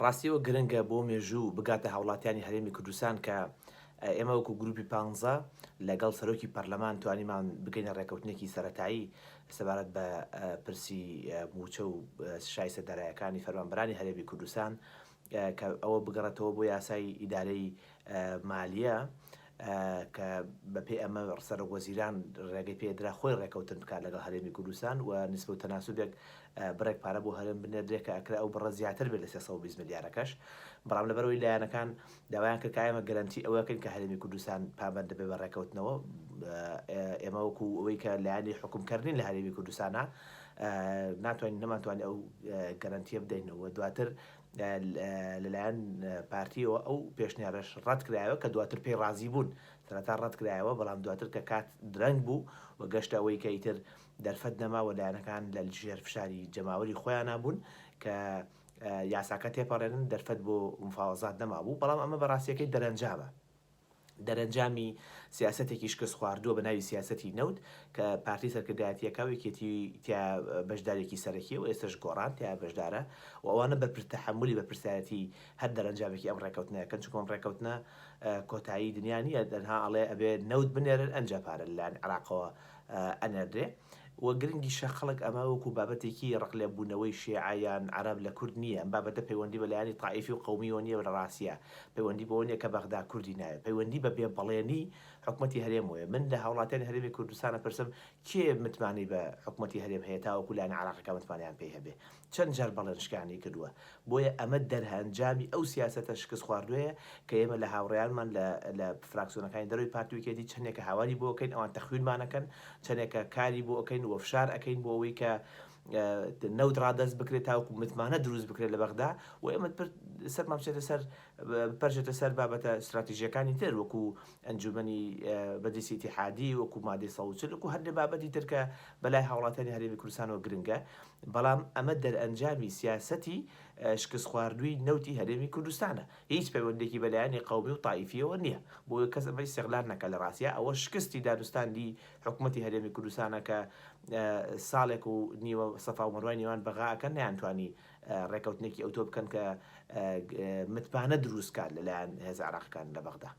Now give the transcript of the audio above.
ڕاستیەوە گرنگە بۆ مێژوو بگاتە هاوڵاتیانی هەرێمی کوردستان کە ئێمە وەکو گروپی پانزە لەگەڵ سەرۆکی پەرلەمان توانیمان بگەینە ڕێکەوتنێکی سەرەتایی سەبارەت بە پرسی موچە و شایستە دارایەکانی فەرمانبەرانی هەرێمی کوردستان کە ئەوە بگەڕێتەوە بۆ یاسای ئیدارەی مالیە کە بەپێی ئەمە سەرۆکوەزیران ڕێگەی پێدرا خۆی ڕێکەوتن بکات لەگەڵ هەرێمی کوردستان و نسبە و تەناسوبێک بڕێک پارە بۆ هەرێم بنێردرێت کە ئەکرا ئەو بڕە زیاتر بێت لە 320 ملیارەکەش بەڵام لەبەرەوەی لایەنەکان داوایان کرد کە ئێمە گەرانتی ئەوەکەین کە هەرێمی کوردستان پابەند دەبێت بە ڕێکەوتنەوە ئێمە وەکو ئەوەی کە لایانی حکومکردین لە هەرێمی کوردستانە ناتوانین نەماتوانین ئەو گەرانتیە بدەینەوە دواتر لەلایەن پارتیەوە ئەو پێشنیارەش ڕەت کرایەوە کە دواتر پێی ڕازی بوون سەرەتا ڕەت کرایەوە بەڵام دواتر کە کات درەنگ بوو و گەشتە ئەوەی کە ئیتر دەرفەت نەماوە لایەنەکان لە ژێر فشاری جەماوەری خۆیان نابوون کە یاساکە تێپەڕێنن دەرفەت بۆ مفاوەزات نەمابوو بەڵام ئەمە بەڕاستیەکەی دەرەنجامە دەرەنجامی سیاسەتێکی شکست خواردووە بە ناوی سیاسەتی نەوت کە پارتی سەرکردایەتیەکەوێکێتی تیا بەشدارێکی سەرەکی و ئێستش گۆڕان تیا بەشدارە و ئەوانە بە تەحملی بە پرسیارەتی هەر دەرەنجامێکی ئەم ڕێکەوتنەکەن چکۆم ڕێکەوتنە کۆتایی دنیا نیە دەنها ئەڵێ ئەبێ نەوت بنێرن ئەنجا پارە لەلایەن عێراقەوە ئەنەردرێ و گرنگی شەخەڵک ئەمە وەکو بابەتێکی ڕقلێبوونەوەی شیعیان عرب لە کورد نییە ئەم بابەتە پەیوەندی بەلایانی تائیفی و قەومیەوە نیە لە ڕاستیە پەیوەندی بەوە نیە کە بەغدا کوردی نایە پەیوەندی بە بێبەڵێنی حکومەتی هەرێمەوەیە من لە هاوڵاتیانی هەرێمی کوردستانە پرسم کێ متمانی بە حکومەتی هەرێم هەیە تاوەکو لایەنە عێراقەکە متمانیان پێی هەبێ چەند جار بەڵێنشکانی کردووە بۆیە ئەمە دەرهەنجامی ئەو سیاسەتە شکست خواردووەیە کە ئێمە لە هاوڕێیانمان لە فراکسیۆنەکانی دەروی پارتویکێتی چەندێکە هاواری بۆ ئەەکەین ئەوان تەخوینمانەکەن چەندێکە کاری بۆ ئەەکەین وە فشار ئەەکەین بۆ ئەوەی کە نەوت ڕادەست بکرێت تاوەکو متمانە دروست بکرێت لە بەغدا و ئێمە سەرمان بچێتە سەر پەرژێتە سەر بابەتە استراتیژیەکانی تر وەکو ئەنجومەنی بەدرسی ئیتیحادی وەکو مادەی 140 وەکو هەندێک بابەتی تر کە بەلای هاوڵاتیانی هەرێمی کوردستانەوە گرنگە بەڵام ئەمە دەرئەنجامی سیاسەتی شکست خواردووی نەوتی هەرێمی کوردستانە هیچ پەیوەندێکی بەلایانی قەومی و تائیفیەوە نییە بۆ کەس ئەمەی استیغلال نەکە لە ڕاستیە ئەوە شکستی دارستاندی حکومەتی هەرێمی کوردستانە کە ساڵێک و نیوە سەفا و مەروای نێوان بەغاکە نەیانتوانی ڕێکەوتنێکی ئەوتۆ بکەن کە متمانە دروستکات لەلایەن هێز عێراقیەکان لە بەغدا